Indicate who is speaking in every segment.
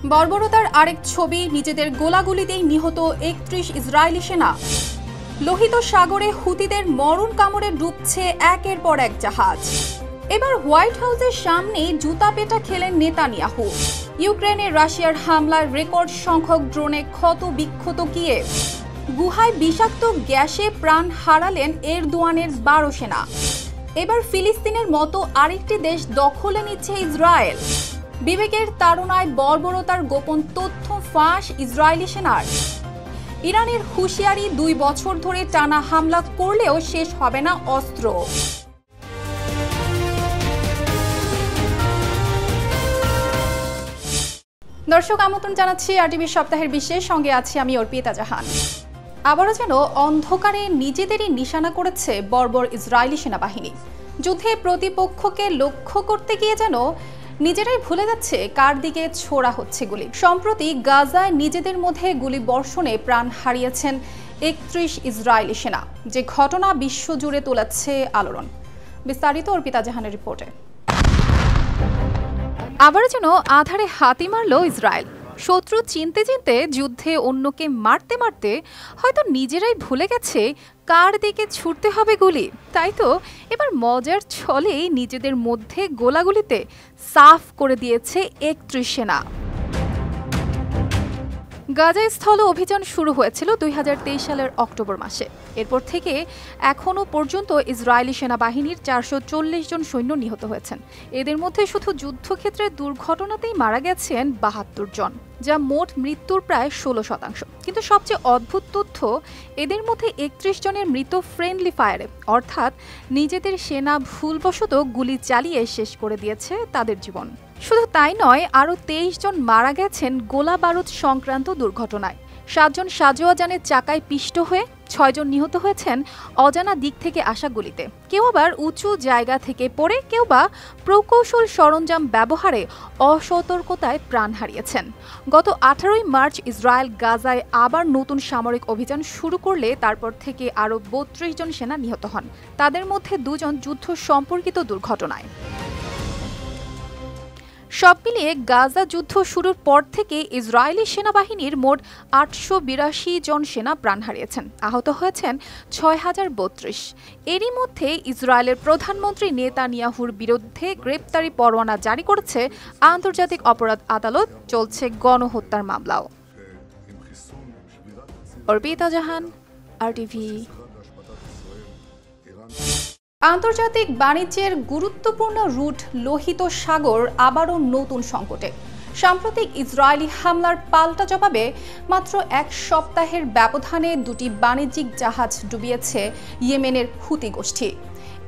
Speaker 1: বর্বরতার আরেক ছবি, নিজেদের গোলাগুলিতেই নিহত ৩১ ইসরায়েলি সেনা। লোহিত সাগরে হুতিদের মরণ কামড়ে ডুবছে একের পর এক জাহাজ। এবার হোয়াইট হাউসের সামনে জুতা পেটা খেলেন নেতানিয়াহু। ইউক্রেনে রাশিয়ার হামলায় রেকর্ড সংখ্যক ড্রোনে ক্ষত বিক্ষত কিয়েভ। গুহায় বিষাক্ত গ্যাসে প্রাণ হারালেন এরদোয়ানের ১২ সেনা। এবার ফিলিস্তিনের মতো আরেকটি দেশ দখলে নিচ্ছে ইসরায়েল। বিবেকের তাড়নায় বর্বরতার গোপন তথ্য ফাঁস ইসরায়েলি সেনার। ইরানের হুঁশিয়ারি, ২ বছর ধরে টানা হামলা করলেও শেষ হবে না অস্ত্র। দর্শক, আমন্ত্রণ জানাচ্ছি আরটিভির সপ্তাহের বিশেষ, সঙ্গে আছি আমি অর্পিতা জাহান। আবারও যেন অন্ধকারে নিজেদেরই নিশানা করেছে বর্বর ইসরায়েলি সেনাবাহিনী। যুদ্ধে প্রতিপক্ষকে লক্ষ্য করতে গিয়ে যেন নিজেরাই ভুলে যাচ্ছে কার দিকে ছোড়া হচ্ছে গুলি। সম্প্রতি গাজায় নিজেদের মধ্যে গুলি বর্ষণে প্রাণ হারিয়েছেন ৩১ ইসরায়েলি সেনা, যে ঘটনা বিশ্বজুড়ে তোলাচ্ছে আলোড়ন। বিস্তারিত অর্পিতা জাহানের রিপোর্টে। আবার যেন আধারে হাতি মারল ইসরায়েল। শত্রু চিনতে চিনতে যুদ্ধে অন্যকে মারতে মারতে হয়তো নিজেরাই ভুলে গেছে কার দিকে ছুটতে হবে গুলি। তাই তো এবার মজার ছলেই নিজেদের মধ্যে গোলাগুলিতে সাফ করে দিয়েছে ৩১ সেনা। গাজা স্থল অভিযান শুরু হয়েছিল ২০২৩ সালের অক্টোবর মাসে। এরপর থেকে এখনও পর্যন্ত ইসরায়েলি সেনাবাহিনীর ৪৪০ জন সৈন্য নিহত হয়েছেন। এদের মধ্যে শুধু যুদ্ধক্ষেত্রের দুর্ঘটনাতেই মারা গেছেন ৭২ জন, যা মোট মৃত্যুর প্রায় ১৬%। কিন্তু সবচেয়ে অদ্ভুত তথ্য, এদের মধ্যে ৩১ জনের মৃত ফ্রেন্ডলি ফায়ারে, অর্থাৎ নিজেদের সেনা ভুলবশত গুলি চালিয়ে শেষ করে দিয়েছে তাদের জীবন। শুধু তাই নয়, আরও ২৩ জন মারা গেছেন গোলা বারুদ সংক্রান্ত দুর্ঘটনায়। ৭ জন সাজোয়া যানের চাকায় পিষ্ট হয়ে, ৬ জন নিহত হয়েছেন অজানা দিক থেকে আসা গুলিতে। কেউ আবার উঁচু জায়গা থেকে পড়ে, কেউ বা প্রকৌশল সরঞ্জাম ব্যবহারে অসতর্কতায় প্রাণ হারিয়েছেন। গত ১৮ই মার্চ ইসরায়েল গাজায় আবার নতুন সামরিক অভিযান শুরু করলে তারপর থেকে আরও ৩২ জন সেনা নিহত হন, তাদের মধ্যে ২ জন যুদ্ধ সম্পর্কিত দুর্ঘটনায়। সব মিলিয়ে গাজা যুদ্ধ শুরুর পর থেকে ইসরায়েলি সেনাবাহিনীর মোট ৮৮২ জন সেনা প্রাণ হারিয়েছেন, আহত হয়েছেন ৬০৩২। এরই মধ্যে ইসরায়েলের প্রধানমন্ত্রী নেতানিয়াহুর বিরুদ্ধে গ্রেপ্তারি পরোয়ানা জারি করেছে আন্তর্জাতিক অপরাধ আদালত, চলছে গণহত্যার মামলাও। অর্পিতা জাহান, আরটিভি। আন্তর্জাতিক বাণিজ্যের গুরুত্বপূর্ণ রুট লোহিত সাগর আবারও নতুন সংকটে। সাম্প্রতিক ইসরায়েলি হামলার পাল্টা জবাবে মাত্র ১ সপ্তাহের ব্যবধানে ২টি বাণিজ্যিক জাহাজ ডুবিয়েছে ইয়েমেনের হুতি গোষ্ঠী।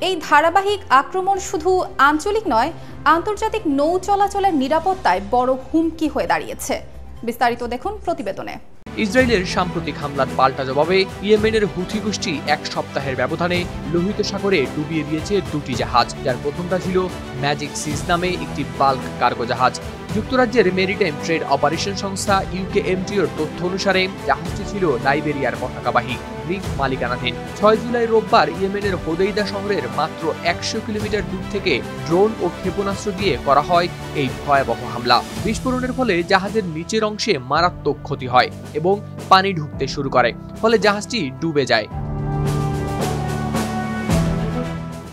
Speaker 1: এই ধারাবাহিক আক্রমণ শুধু আঞ্চলিক নয়, আন্তর্জাতিক নৌ চলাচলের নিরাপত্তায় বড় হুমকি হয়ে দাঁড়িয়েছে। বিস্তারিত দেখুন প্রতিবেদনে।
Speaker 2: ইসরায়েলের সাম্প্রতিক হামলার পাল্টা জবাবে ইয়েমেনের হুথি গোষ্ঠী ১ সপ্তাহের ব্যবধানে লোহিত সাগরে ডুবিয়ে দিয়েছে ২টি জাহাজ, যার প্রথমটা ছিল ম্যাজিক সিজ নামে একটি বাল্ক কার্গো জাহাজ। যুক্তরাজ্যের মেরিটাইম ট্রেড অপারেশন সংস্থা ইউকেএমটির তথ্য অনুসারে জাহাজটি ছিল লাইবেরিয়ার পতাকাবাহী, গ্রিক মালিকানাধীন। ৬ জুলাই রোববার ইয়েমেনের হোদেইদা শহরের মাত্র ১০০ কিলোমিটার দূর থেকে ড্রোন ও ক্ষেপণাস্ত্র দিয়ে করা হয় এই ভয়াবহ হামলা। বিস্ফোরণের ফলে জাহাজের নিচের অংশে মারাত্মক ক্ষতি হয় এবং পানি ঢুকতে শুরু করে, ফলে জাহাজটি ডুবে যায়।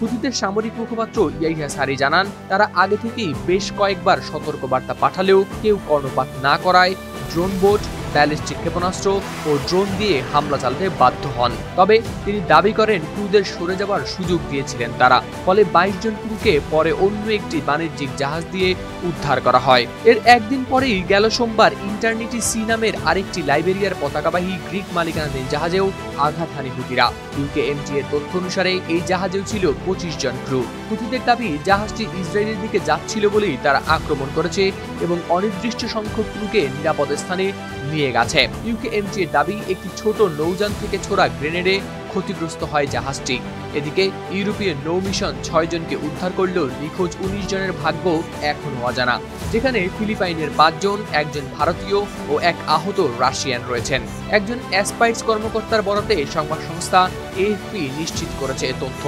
Speaker 2: হুথিদের সামরিক মুখপাত্র ইয়াহিয়া সারি জানান, তারা আগে থেকেই বেশ কয়েকবার সতর্কবার্তা পাঠালেও কেউ কর্ণপাত না করায় ড্রোন বোট, ব্যালিস্টিক ক্ষেপণাস্ত্র ও ড্রোন দিয়ে হামলা চালাতে বাধ্য হন। তবে তিনি দাবি করেন ক্রুদের সরে যাওয়ার সুযোগ দিয়েছিলেন তারা, ফলে ২২ জন ক্রুকে পরে অন্য একটি বাণিজ্যিক জাহাজ দিয়ে উদ্ধার করা হয়। এর একদিন পরেই গেল সোমবার ইন্টারনিটি সি নামের আরেকটি লাইবেরিয়ার পতাকাবাহী গ্রিক মালিকানাধীন জাহাজেও আঘাত হানে হুথিরা। ইউকেএমটি এর তথ্য অনুসারে এই জাহাজেও ছিল ২৫ জন ক্রু। হুথিদের দাবি জাহাজটি ইসরায়েলের দিকে যাচ্ছিল বলেই তারা আক্রমণ করেছে এবং অনির্দিষ্ট সংখ্যক ক্রুকে নিরাপদ স্থানে নিয়ে গেছে। ইউকেএমটি এর দাবি, একটি ছোট নৌযান থেকে ছোড়া গ্রেনেডে ক্ষতিগ্রস্ত হয় জাহাজটি। এদিকে ইউরোপীয় নৌ মিশন ৬ জনকে উদ্ধার করলেও নিখোঁজ ১৯ জনের ভাগ্য এখনো অজানা, যেখানে ফিলিপাইনের ৫ জন, একজন ভারতীয় ও এক আহত রাশিয়ান রয়েছেন। একজন অ্যাসপাইটস কর্মকর্তার বরাতে সংবাদ সংস্থা এএফপি নিশ্চিত করেছে তথ্য।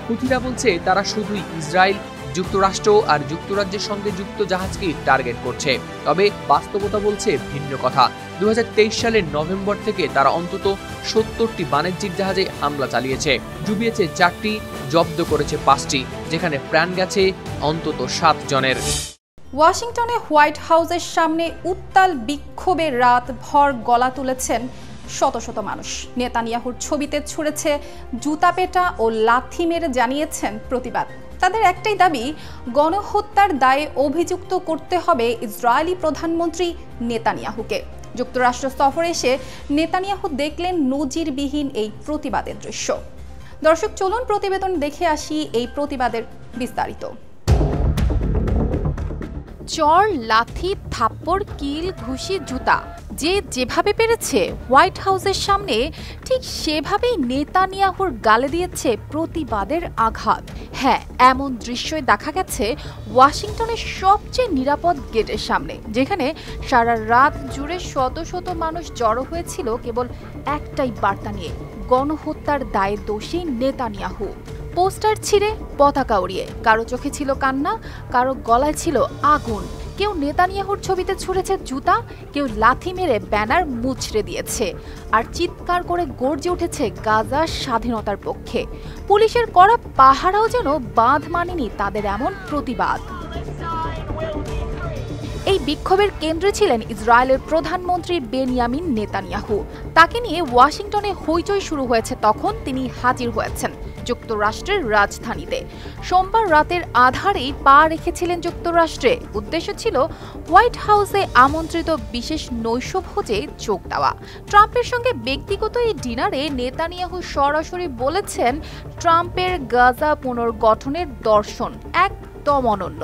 Speaker 2: হুথিরা বলছে তারা শুধুই ইসরায়েল, যুক্তরাষ্ট্র আর যুক্তরাজ্যের সঙ্গে যুক্ত জাহাজকে টার্গেট করছে। তবে বাস্তবতা বলছে ভিন্ন কথা। 2023 সালের নভেম্বর থেকে তারা অন্তত 70টি বাণিজ্যিক জাহাজে হামলা চালিয়েছে, ডুবিয়েছে 4টি, জব্দ করেছে 5টি, যেখানে প্রাণ গেছে অন্তত 7 জনের।
Speaker 1: ওয়াশিংটনে হোয়াইট হাউসের সামনে উত্তাল বিক্ষোভের রাত ভর গলা তুলেছেন শত শত মানুষ। নেতানিয়াহুর ছবিতে ছুঁড়েছে জুতাপেটা ও লাথি মেরে জানিয়েছেন প্রতিবাদ। তাদের একটাই দাবি, গণহত্যার দায়ে অভিযুক্ত করতে হবে ইসরায়েলি প্রধানমন্ত্রী নেতানিয়াহুকে। যুক্তরাষ্ট্র সফরে এসে নেতানিয়াহু দেখলেন নজিরবিহীন এই প্রতিবাদের দৃশ্য। দর্শক, চলুন প্রতিবেদন দেখে আসি এই প্রতিবাদের বিস্তারিত। চর, লাথি, থাপ্পড়, কিল, ঘুষি, জুতা, যে যেভাবে পেরেছে হোয়াইট হাউসের সামনে ঠিক সেভাবেই নেতানিয়াহুর গালে দিয়েছে প্রতিবাদের আঘাত। হ্যাঁ, এমন দৃশ্যই দেখা গেছে ওয়াশিংটনের সবচেয়ে নিরাপদ গেটের সামনে, যেখানে সারা রাত জুড়ে শত শত মানুষ জড়ো হয়েছিল কেবল একটাই বার্তা নিয়ে, গণহত্যার দায়ে দোষী নেতানিয়াহু। পোস্টার ছিঁড়ে, পতাকা উড়িয়ে, কারো চোখে ছিল কান্না, কারো গলায় ছিল আগুন। কেউ নেতানিয়াহুর ছবিতে ছুঁড়েছে জুতা, কেউ লাথি মেরে ব্যানার মুচড়ে দিয়েছে, আর চিৎকার করে গর্জে উঠেছে গাজা স্বাধীনতার পক্ষে। পুলিশের কড়া পাহারাও যেন বাঁধ মানেনি তাদের এমন প্রতিবাদ। এই বিক্ষোভের কেন্দ্রে ছিলেন ইসরায়েলের প্রধানমন্ত্রী বেনিয়ামিন নেতানিয়াহু। তাকে নিয়ে ওয়াশিংটনে হইচই শুরু হয়েছে তখন তিনি হাজির হয়েছেন যুক্তরাষ্ট্রের রাজধানীতে। সোমবার রাতের আধারেই পা রেখেছিলেন যুক্তরাষ্ট্রে। উদ্দেশ্য ছিল হোয়াইট হাউসে আমন্ত্রিত বিশেষ নৈশভোজে যোগ দেওয়া। ট্রাম্পের সঙ্গে ব্যক্তিগত এই ডিনারে নেতানিয়াহু সরাসরি বলেছেন, ট্রাম্পের গাজা পুনর্গঠনের দর্শন একদম অনন্য,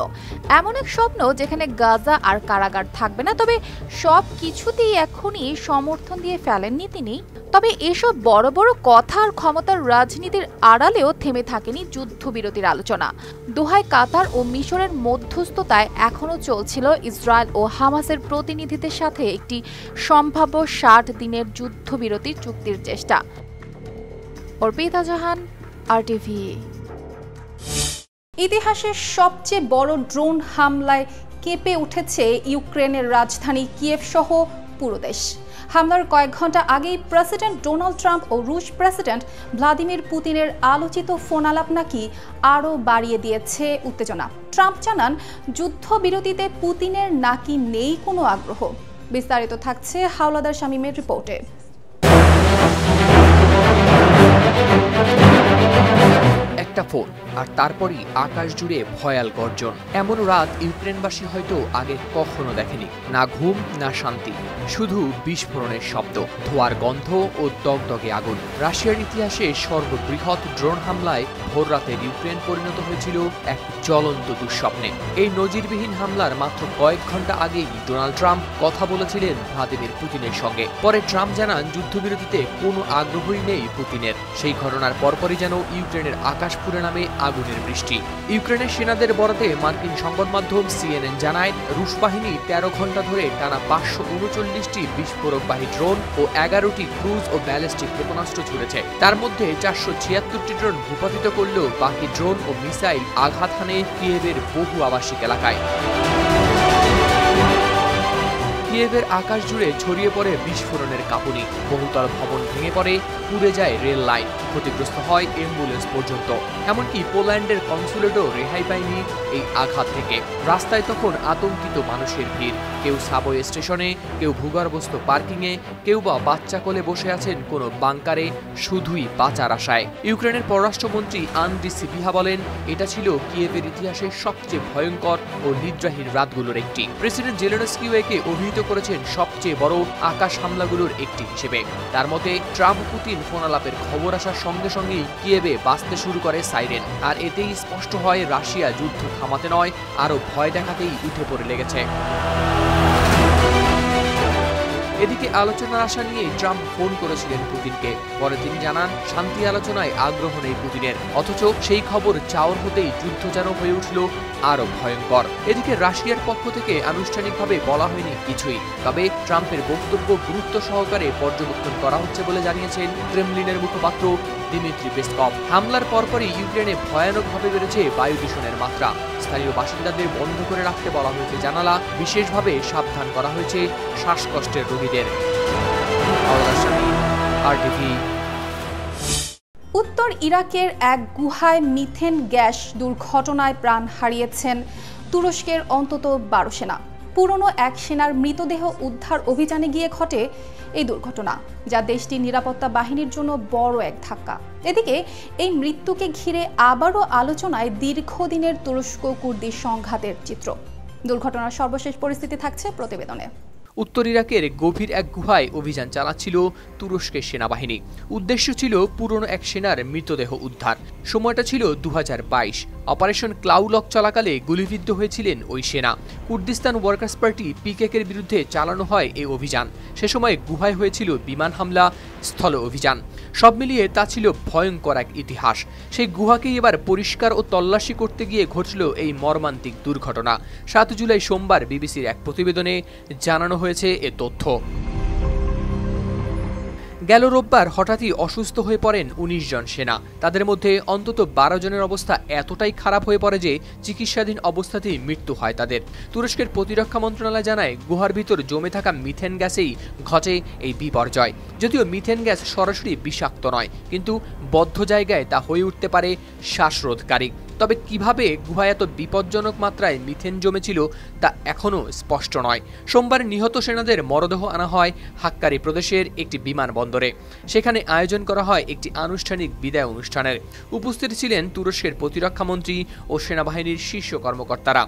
Speaker 1: এমন এক স্বপ্ন যেখানে গাজা আর কারাগার থাকবে না। তবে সব কিছুতেই এখনই সমর্থন দিয়ে ফেলেননি তিনি। তবে এসব বড় বড় কথা আর ক্ষমতার রাজনীতির আড়ালেও থেমে থাকেনি যুদ্ধবিরতির আলোচনা। দোহায় কাতার ও মিশরের মধ্যস্থতায় এখনও চলছিল ইসরায়েল ও হামাসের প্রতিনিধিদের সাথে একটি সম্ভাব্য 60 দিনের যুদ্ধবিরতির চুক্তির চেষ্টা। অর্পিতা জাহান, RTV। ইতিহাসের সবচেয়ে বড় ড্রোন হামলায় কেঁপে উঠেছে ইউক্রেনের রাজধানী কিয়েভ সহ পুরো দেশ। হামলার কয়েক ঘন্টা আগেই প্রেসিডেন্ট ডোনাল্ড ট্রাম্প ও রুশ প্রেসিডেন্ট ভ্লাদিমির পুতিনের আলোচিত ফোন আলাপ নাকি আরও বাড়িয়ে দিয়েছে উত্তেজনা। ট্রাম্প জানান, যুদ্ধবিরতিতে পুতিনের নাকি নেই কোনো আগ্রহ। বিস্তারিত থাকছে হাওলাদার শামীমের রিপোর্টে।
Speaker 2: একটা ফোন, আর তারপরই আকাশ জুড়ে ভয়াল গর্জন। এমন রাত ইউক্রেনবাসী হয়তো আগে কখনো দেখেনি। না ঘুম, না শান্তি, শুধু বিস্ফোরণের শব্দ, ধোঁয়ার গন্ধ ও দগদগে আগুন। রাশিয়ার ইতিহাসে সর্ববৃহৎ ড্রোন হামলায় ভোররাতের ইউক্রেন পরিণত হয়েছিল এক জ্বলন্ত দুঃস্বপ্নে। এই নজিরবিহীন হামলার মাত্র কয়েক ঘন্টা আগেই ডোনাল্ড ট্রাম্প কথা বলেছিলেন ভ্লাদিমির পুতিনের সঙ্গে। পরে ট্রাম্প জানান, যুদ্ধবিরতিতে কোনো আগ্রহই নেই পুতিনের। সেই ঘটনার পরপরই যেন ইউক্রেনের আকাশ পুরে নামে আগুনের বৃষ্টি। ইউক্রেনের সেনাদের বরাতে মার্কিন সংবাদ মাধ্যম CNN জানায়, রুশ বাহিনী 13 ঘন্টা ধরে টানা 539টি বিস্ফোরকবাহী ড্রোন ও 11টি ক্রুজ ও ব্যালিস্টিক ক্ষেপণাস্ত্র ছুড়েছে। তার মধ্যে 476টি ড্রোন ভূপাতিত করলেও বাকি ড্রোন ও মিসাইল আঘাত হানে কিয়েভের বহু আবাসিক এলাকায়। কিয়েভের আকাশ জুড়ে ছড়িয়ে পড়ে বিস্ফোরণের কাঁপুনি। বহুতল ভবন ভেঙে পড়ে, পুড়ে যায় রেল লাইন, ক্ষতিগ্রস্ত হয় অ্যাম্বুলেন্স পর্যন্ত। এমনকি পোল্যান্ডের কনসুলেটও রেহাই পায়নি এই আঘাত থেকে। রাস্তায় তখন আতঙ্কিত মানুষের ভিড়। কেউ সাবওয়ে স্টেশনে, কেউ ভূগর্ভস্থ পার্কিংয়ে, কেউ বা বাচ্চা কোলে বসে আছেন কোনো বাংকারে, শুধুই বাঁচার আশায়। ইউক্রেনের পররাষ্ট্রমন্ত্রী আন্দ্রি সিবিহা বলেন, এটা ছিল কিয়েভের ইতিহাসের সবচেয়ে ভয়ঙ্কর ও নিদ্রাহীন রাতগুলোর একটি। প্রেসিডেন্ট জেলেনস্কিও একে অভিহিত করেছেন সবচেয়ে বড় আকাশ হামলাগুলোর একটি হিসেবে। তার মতে, ট্রাম্প পুতিন ফোন আলাপের খবর আসার সঙ্গে সঙ্গেই কিয়েভে বাজতে শুরু করে সাইরেন। আর এতেই স্পষ্ট হয়, রাশিয়া যুদ্ধ থামাতে নয়, আরও ভয় দেখাতেই উঠে পড়ে লেগেছে। এদিকে আলোচনার আশা নিয়ে ট্রাম্প ফোন করেছিলেন পুতিনকে। পরে তিনি জানান, শান্তি আলোচনায় আগ্রহ নেই পুতিনের। অথচ সেই খবর চাওর হতেই যুদ্ধ যেন হয়ে উঠল আরো ভয়ঙ্কর। এদিকে রাশিয়ার পক্ষ থেকে আনুষ্ঠানিকভাবে বলা হয়নি কিছুই। তবে ট্রাম্পের বক্তব্য গুরুত্ব সহকারে পর্যবেক্ষণ করা হচ্ছে বলে জানিয়েছেন ক্রেমলিনের মুখপাত্র দিমিত্রি পেসকভ। হামলার পরপরই ইউক্রেনে ভয়ানকভাবে বেড়েছে বায়ু দূষণের মাত্রা। স্থানীয় বাসিন্দাদের বন্ধ করে রাখতে বলা হয়েছে জানালা, বিশেষভাবে সাবধান করা হয়েছে শ্বাসকষ্টের রোগীদের।
Speaker 1: উত্তর ইরাকের এক গুহায় মিথেন গ্যাস দুর্ঘটনায় প্রাণ হারিয়েছেন তুরস্কের অন্তত 12 সেনা। পুরনো এক সেনার মৃতদেহ উদ্ধার অভিযানে গিয়ে ঘটে এই দুর্ঘটনা, যা দেশটির নিরাপত্তা বাহিনীর জন্য বড় এক ধাক্কা। এদিকে এই মৃত্যুকে ঘিরে আবারও আলোচনায় দীর্ঘদিনের তুরস্ক কুর্দি সংঘাতের চিত্র। দুর্ঘটনার সর্বশেষ পরিস্থিতি থাকছে প্রতিবেদনে।
Speaker 2: উত্তর ইরাকের গভীর এক গুহায় অভিযান চালাচ্ছিল তুরস্কের সেনাবাহিনী। উদ্দেশ্য ছিল পুরনো এক সেনার মৃতদেহ উদ্ধার। সময়টা ছিল 2022। অপারেশন ক্লাউলক চলাকালে গুলিবিদ্ধ হয়েছিলেন ওই সেনা। কুর্দিস্তান ওয়ার্কার্স পার্টি পিকেকের বিরুদ্ধে চালানো হয় এই অভিযান। সে সময় গুহায় হয়েছিল বিমান হামলা, স্থল অভিযান। সব মিলিয়ে তা ছিল ভয়ঙ্কর এক ইতিহাস। সেই গুহাকেই এবার পরিষ্কার ও তল্লাশি করতে গিয়ে ঘটল এই মর্মান্তিক দুর্ঘটনা। 7 জুলাই সোমবার বিবিসির এক প্রতিবেদনে জানানো হয়েছে এ তথ্য। গেল রোববার হঠাৎই অসুস্থ হয়ে পড়েন 19 জন সেনা। তাদের মধ্যে অন্তত 12 জনের অবস্থা এতটাই খারাপ হয়ে পড়ে যে চিকিৎসাধীন অবস্থাতেই মৃত্যু হয় তাদের। তুরস্কের প্রতিরক্ষা মন্ত্রণালয় জানায়, গুহার ভিতর জমে থাকা মিথেন গ্যাসেই ঘটে এই বিপর্যয়। যদিও মিথেন গ্যাস সরাসরি বিষাক্ত নয়, কিন্তু বদ্ধ জায়গায় তা হয়ে উঠতে পারে শ্বাসরোধকারী। তবে কিভাবে গুহায় এত বিপজ্জনক মাত্রায় মিথেন জমেছিল তা এখনও স্পষ্ট নয়। সোমবার নিহত সেনাদের মরদেহ আনা হয় হাক্কারি প্রদেশের একটি বিমানবন্দরে। সেখানে আয়োজন করা হয় একটি আনুষ্ঠানিক বিদায় অনুষ্ঠানের। উপস্থিত ছিলেন তুরস্কের প্রতিরক্ষামন্ত্রী ও সেনাবাহিনীর শীর্ষ কর্মকর্তারা।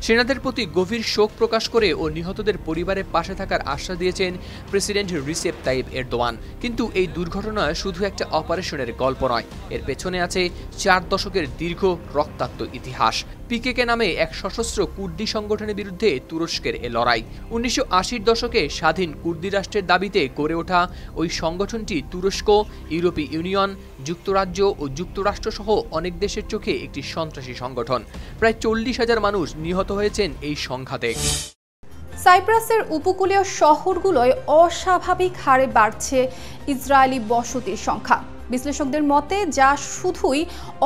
Speaker 2: সেনাদের প্রতি গভীর শোক প্রকাশ করে ও নিহতদের পরিবারের পাশে থাকার আশ্বাস দিয়েছেন প্রেসিডেন্ট রিসেপ তাইব এরদোয়ান। কিন্তু এই দুর্ঘটনা শুধু একটা অপারেশনের গল্প নয়, এর পেছনে আছে 4 দশকের দীর্ঘ রক্তাক্ত ইতিহাস। পিকেকে নামে এক সশস্ত্র কুর্দি সংগঠনের বিরুদ্ধে তুরস্কের এ লড়াই। 1980-র দশকে স্বাধীন কুর্দি রাষ্ট্রের দাবিতে গড়ে ওঠা ওই সংগঠনটি তুরস্ক, ইউরোপীয় ইউনিয়ন, যুক্তরাজ্য ও যুক্তরাষ্ট্র সহ অনেক দেশের চোখে একটি সন্ত্রাসী সংগঠন। প্রায় 40,000 মানুষ নিহত হয়েছেন এই সংঘাতে।
Speaker 1: সাইপ্রাসের উপকূলীয় শহরগুলোয় অস্বাভাবিক হারে বাড়ছে ইসরায়েলি বসতির সংখ্যা। বিশ্লেষকদের মতে যা শুধুই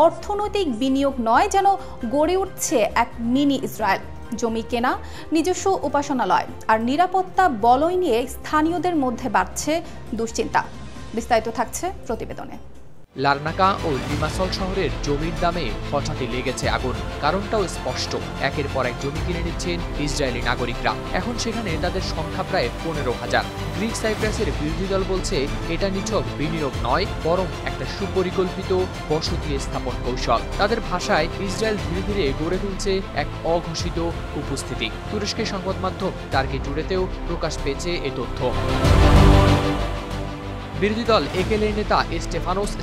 Speaker 1: অর্থনৈতিক বিনিয়োগ নয়, যেন গড়ে উঠছে এক মিনি ইসরায়েল। জমি কেনা, নিজস্ব উপাসনালয় আর নিরাপত্তা বলয় নিয়ে স্থানীয়দের মধ্যে বাড়ছে দুশ্চিন্তা। বিস্তারিত থাকছে প্রতিবেদনে।
Speaker 2: লারনাকা ও লিমাসল শহরের জমির দামে হঠাৎই লেগেছে আগুন। কারণটাও স্পষ্ট, একের পর এক জমি কিনে নিচ্ছেন ইসরায়েলি নাগরিকরা। এখন সেখানে তাদের সংখ্যা প্রায় 15,000। গ্রিক সাইপ্রাসের বিরোধী দল বলছে এটা নিছক বিনিয়োগ নয়, বরং একটা সুপরিকল্পিত বসতি স্থাপন কৌশল। তাদের ভাষায় ইসরায়েল ধীরে ধীরে গড়ে তুলছে এক অঘোষিত উপস্থিতি। তুরস্কের সংবাদ মাধ্যম টার্কি টুডেতেও প্রকাশ পেয়েছে এ তথ্য। বিরোধী দল একেলের নেতা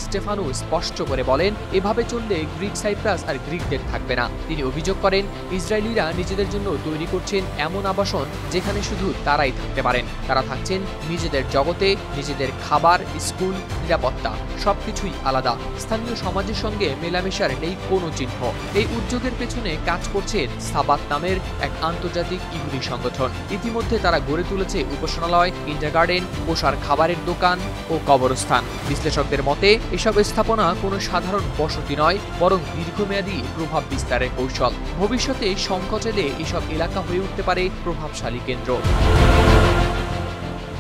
Speaker 2: স্টেফানো স্পষ্ট করে বলেন, এভাবে চললে গ্রিক সাইপ্রাস আর গ্রিকদের থাকবে না। তিনি অভিযোগ করেন, ইসরায়েলিরা নিজেদের জন্য তৈরি করছেন এমন আবাসন যেখানে শুধু তারাই থাকতে পারেন। তারা থাকছেন নিজেদের জগতে, নিজেদের খাবার, স্কুল, নিরাপত্তা সবকিছুই আলাদা। স্থানীয় সমাজের সঙ্গে মেলামেশার নেই কোনো চিহ্ন। এই উদ্যোগের পেছনে কাজ করছে সাবাত নামের এক আন্তর্জাতিক ইহুদি সংগঠন। ইতিমধ্যে তারা গড়ে তুলেছে উপাসনালয়, কিন্ডারগার্টেন, পোষার খাবারের দোকান ও কবরস্থান। বিশ্লেষকদের মতে এসব স্থাপনা কোনো সাধারণ বসতি নয়, বরং দীর্ঘমেয়াদী প্রভাব বিস্তারের কৌশল। ভবিষ্যতে সংকট এলে এসব এলাকা হয়ে উঠতে পারে প্রভাবশালী কেন্দ্র।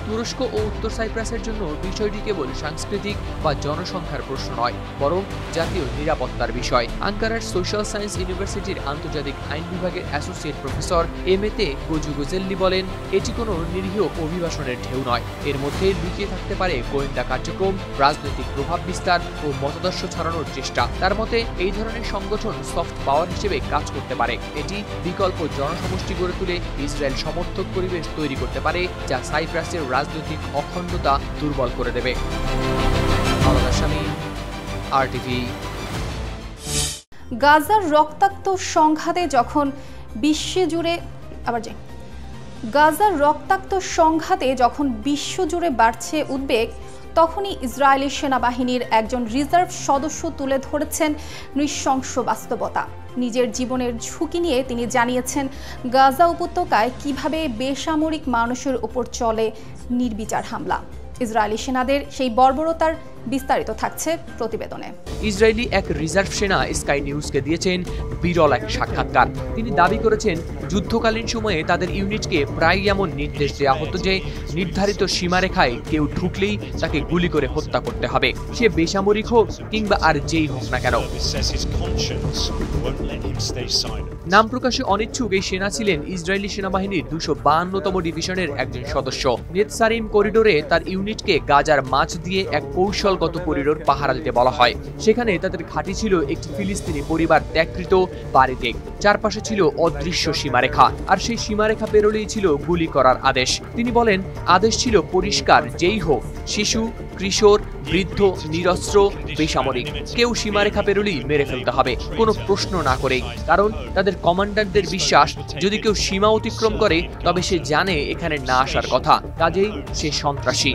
Speaker 2: তুরস্ক ও উত্তর সাইপ্রাসের জন্য বিষয়টি কেবল সাংস্কৃতিক বা জনসংখ্যার প্রশ্ন নয়, বরং জাতীয় নিরাপত্তার বিষয়। আঙ্কারার সোশ্যাল সায়েন্স ইউনিভার্সিটির আন্তর্জাতিক আইন বিভাগের অ্যাসোসিয়েট প্রফেসর এমেতে গোজুগোজেল্লি বলেন, এটি কোনো নিরীহ অভিবাসনের ঢেউ নয়। এর মধ্যে লুকিয়ে থাকতে পারে গোয়েন্দা কার্যক্রম, রাজনৈতিক প্রভাব বিস্তার ও মতাদর্শ ছড়ানোর চেষ্টা। তার মতে এই ধরনের সংগঠন সফট পাওয়ার হিসেবে কাজ করতে পারে। এটি বিকল্প জনসমষ্টি গড়ে তুলে ইসরায়েল সমর্থক পরিবেশ তৈরি করতে পারে, যা সাইপ্রাসের রাজনৈতিক অখণ্ডতা দুর্বল করে দেবে।
Speaker 1: গাজার রক্তাক্ত সংঘাতে যখন বিশ্বজুড়ে বাড়ছে উদ্বেগ, তখনই ইসরায়েলি সেনাবাহিনীর একজন রিজার্ভ সদস্য তুলে ধরেছেন নৃশংস বাস্তবতা। নিজের জীবনের ঝুঁকি নিয়ে তিনি জানিয়েছেন, গাজা উপত্যকায় কিভাবে বেসামরিক মানুষের উপর চলে নির্বিচার হামলা। ইসরায়েলি সেনাদের সেই বর্বরতার বিস্তারিত থাকছে প্রতিবেদনে।
Speaker 2: ইসরায়েলি এক রিজার্ভ সেনা স্কাই নিউজকে দিয়েছেন বিরল এক সাক্ষাৎকার। তিনি দাবি করেছেন, যুদ্ধকালীন সময়ে তাদের ইউনিটকে প্রায় এমন নির্দেশ দেওয়া হতো যে নির্ধারিত সীমারেখায় কেউ ঢুকলেই তাকে গুলি করে হত্যা করতে হবে, সে বেসামরিক হোক কিংবা আর যেই হোক না কেন। নাম প্রকাশে অনিচ্ছুক এই সেনা ছিলেন ইসরায়েলি সেনাবাহিনীর 252তম ডিভিশনের একজন সদস্য। নেতসারিম করিডোরে তার ইউনিটকে গাজার মাঝ দিয়ে এক কৌশলগত করিডোর পাহারা দিতে বলা হয়। সেখানে তাদের ঘাঁটি ছিল একটি ফিলিস্তিনি পরিবার ত্যাগকৃত বাড়িতে। চারপাশে ছিল অদৃশ্য সীমারেখা, আর সেই সীমারেখা পেরোলেই ছিল গুলি করার আদেশ। তিনি বলেন, আদেশ ছিল পরিষ্কার, যেই হোক, শিশু, কিশোর, বৃদ্ধ, নিরস্ত্র, বেসামরিক, কেউ সীমারেখা পেরোলেই মেরে ফেলতে হবে, কোনো প্রশ্ন না করেই। কারণ তাদের কমান্ডারদের বিশ্বাস, যদি কেউ সীমা অতিক্রম করে তবে সে জানে এখানে না আসার কথা, কাজেই সে সন্ত্রাসী।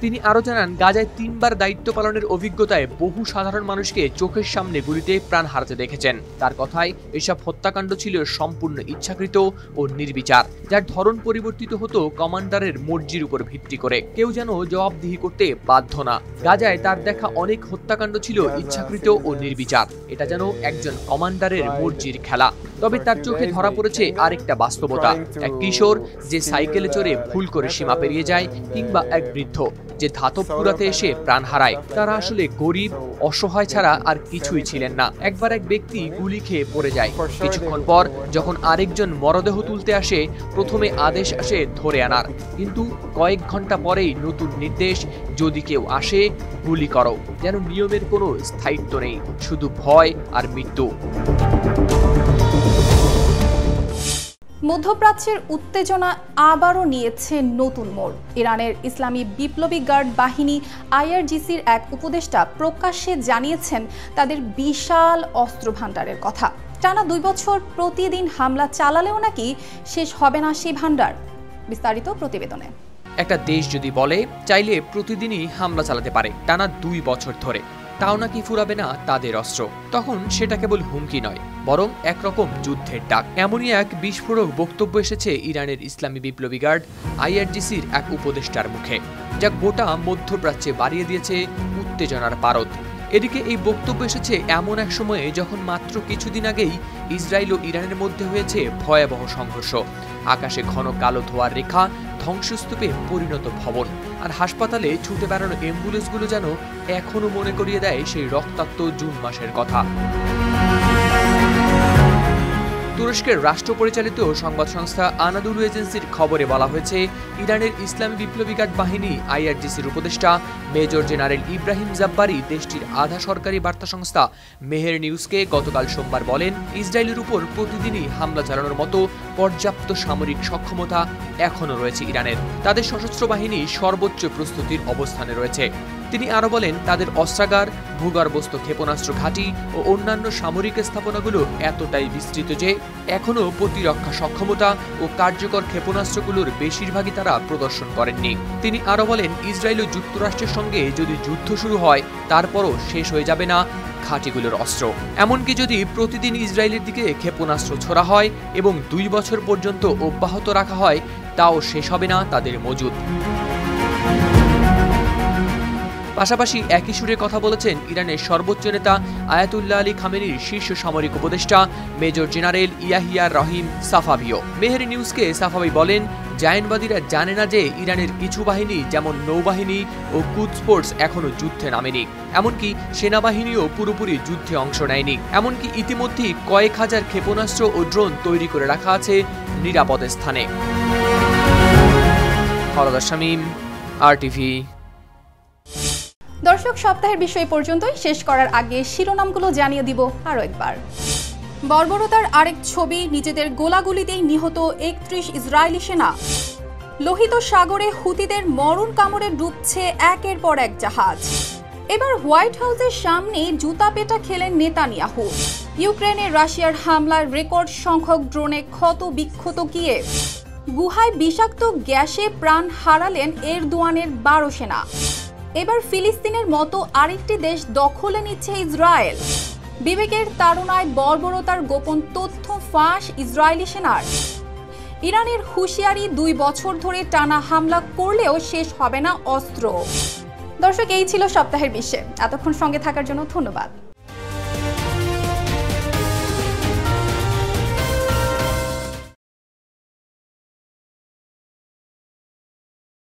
Speaker 2: তিনি আরো জানান, গাজায় 3 বার দায়িত্ব পালনের অভিজ্ঞতায় বহু সাধারণ মানুষকে চোখের সামনে গুলিতে প্রাণ হারাতে দেখেছেন। তার কথায়, এসব হত্যাকাণ্ড ছিল সম্পূর্ণ ইচ্ছাকৃত ও নির্বিচার, যার ধরন পরিবর্তিত হতো কমান্ডারের মর্জির উপর ভিত্তি করে। কেউ যেন জবাবদিহি করতে বাধ্য না। গাজায় তার দেখা অনেক হত্যাকাণ্ড ছিল ইচ্ছাকৃত ও নির্বিচার, এটা যেন একজন কমান্ডারের মর্জির খেলা। তবে তার চোখে ধরা পড়েছে আরেকটা বাস্তবতা, এক কিশোর যে সাইকেলে চড়ে ভুল করে সীমা পেরিয়ে যায়, কিংবা এক বৃদ্ধ যে ধাতব কুড়াতে এসে প্রাণ হারায়। তারা আসলে গরিব, অসহায় ছাড়া আর কিছুই ছিলেন না। একবার এক ব্যক্তি গুলি খেয়ে পড়ে যায়। কিছুক্ষণ পর যখন আরেকজন মরদেহ তুলতে আসে, প্রথমে আদেশ আসে ধরে আনার, কিন্তু কয়েক ঘন্টা পরেই নতুন নির্দেশ, যদি কেউ আসে গুলি করো। যেন নিয়মের কোনো স্থায়িত্ব নেই, শুধু ভয় আর মৃত্যু।
Speaker 1: মধ্যপ্রাচ্যের উত্তেজনা আবারও নিয়েছে নতুন মোড়। ইরানের ইসলামী বিপ্লবী গার্ড বাহিনী IRGCর এক উপদেষ্টা প্রকাশ্যে জানিয়েছেন তাদের বিশাল অস্ত্র ভাণ্ডারের কথা। টানা 2 বছর প্রতিদিন হামলা চালালেও নাকি শেষ হবে না সেই ভাণ্ডার। বিস্তারিত প্রতিবেদনে।
Speaker 2: একটা দেশ যদি বলে চাইলে প্রতিদিনই হামলা চালাতে পারে টানা 2 বছর ধরে, তাও নাকি ফুরাবে না তাদের অস্ত্র, তখন সেটা কেবল হুমকি নয়, বরং একরকম যুদ্ধের ডাক। এমনই এক বিস্ফোরক বক্তব্য এসেছে ইরানের ইসলামী বিপ্লবী গার্ড IRGCর এক উপদেষ্টার মুখে, যা গোটা মধ্যপ্রাচ্যে বাড়িয়ে দিয়েছে উত্তেজনার পারদ। এদিকে এই বক্তব্য এসেছে এমন এক সময়ে যখন মাত্র কিছুদিন আগেই ইসরায়েল ও ইরানের মধ্যে হয়েছে ভয়াবহ সংঘর্ষ। আকাশে ঘন কালো ধোঁয়ার রেখা, ধ্বংসস্তূপে পরিণত ভবন, আর হাসপাতালে ছুটে বেড়ানো অ্যাম্বুলেন্সগুলো যেন এখনো মনে করিয়ে দেয় সেই রক্তাক্ত জুন মাসের কথা। তুরস্কের রাষ্ট্র পরিচালিত সংবাদ সংস্থা আনাদুলু এজেন্সির খবরে বলা হয়েছে, ইরানের ইসলামী বিপ্লবী গার্ড বাহিনী IRGCর উপদেষ্টা মেজর জেনারেল ইব্রাহিম জাব্বারি দেশটির আধা সরকারি বার্তা সংস্থা মেহের নিউজকে গতকাল সোমবার বলেন, ইসরায়েলের উপর প্রতিদিনই হামলা চালানোর মতো পর্যাপ্ত সামরিক সক্ষমতা এখনও রয়েছে ইরানের। তাদের সশস্ত্র বাহিনী সর্বোচ্চ প্রস্তুতির অবস্থানে রয়েছে। তিনি আরো বলেন, তাদের অস্ত্রাগার, ভূগর্ভস্থ ক্ষেপণাস্ত্র ঘাঁটি ও অন্যান্য সামরিক স্থাপনাগুলো এতটাই বিস্তৃত যে এখনও প্রতিরক্ষা সক্ষমতা ও কার্যকর ক্ষেপণাস্ত্রগুলোর বেশিরভাগই তারা প্রদর্শন করেননি। তিনি আরো বলেন, ইসরায়েল ও যুক্তরাষ্ট্রের সঙ্গে যদি যুদ্ধ শুরু হয়, তারপরও শেষ হয়ে যাবে না ঘাঁটিগুলোর অস্ত্র। এমনকি যদি প্রতিদিন ইসরায়েলের দিকে ক্ষেপণাস্ত্র ছোড়া হয় এবং 2 বছর পর্যন্ত অব্যাহত রাখা হয়, তাও শেষ হবে না তাদের মজুদ। পাশাপাশি একই সুরে কথা বলেছেন ইরানের সর্বোচ্চ নেতা আয়াতুল্লাহ আলী খামেনির শীর্ষ সামরিক উপদেষ্টা মেজর জেনারেল ইয়াহিয়া রহিম সাফাভিও। মেহের নিউজকে সাফাভি বলেন, জায়নবাদীরা জানে না যে ইরানের কিছু বাহিনী যেমন নৌবাহিনী ও কুদস ফোর্স এখনো যুদ্ধে নামেনি, এমনকি সেনাবাহিনীও পুরোপুরি যুদ্ধে অংশ নেয়নি। এমনকি ইতিমধ্যেই কয়েক হাজার ক্ষেপণাস্ত্র ও ড্রোন তৈরি করে রাখা আছে নিরাপদ স্থানে। খালেদা শামীম, RTV।
Speaker 1: দর্শক, সপ্তাহের বিষয় পর্যন্তই। শেষ করার আগে শিরোনামগুলো জানিয়ে দিব আরও একবার। বর্বরতার আরেক ছবি, নিজেদের গোলাগুলিতেই নিহত 31 ইসরায়েলি সেনা। লোহিত সাগরে হুতিদের মরণ কামড়ে ডুবছে একের পর এক জাহাজ। এবার হোয়াইট হাউসের সামনে জুতা পেটা খেলেন নেতানিয়াহু। ইউক্রেনে রাশিয়ার হামলায় রেকর্ড সংখ্যক ড্রোনে ক্ষত বিক্ষত কিয়েভ। গুহায় বিষাক্ত গ্যাসে প্রাণ হারালেন এরদোয়ানের 12 সেনা। এবার ফিলিস্তিনের মতো আরেকটি দেশ দখলে নিচ্ছে ইসরায়েল। বিবেকের তাড়নায় বর্বরতার গোপন তথ্য ফাঁস ইসরায়েলি সেনার। ইরানের হুঁশিয়ারি 2 বছর ধরে টানা হামলা করলেও শেষ হবে না অস্ত্র। দর্শক, এই ছিল সপ্তাহের বিশ্বে। এতক্ষণ সঙ্গে থাকার জন্য ধন্যবাদ।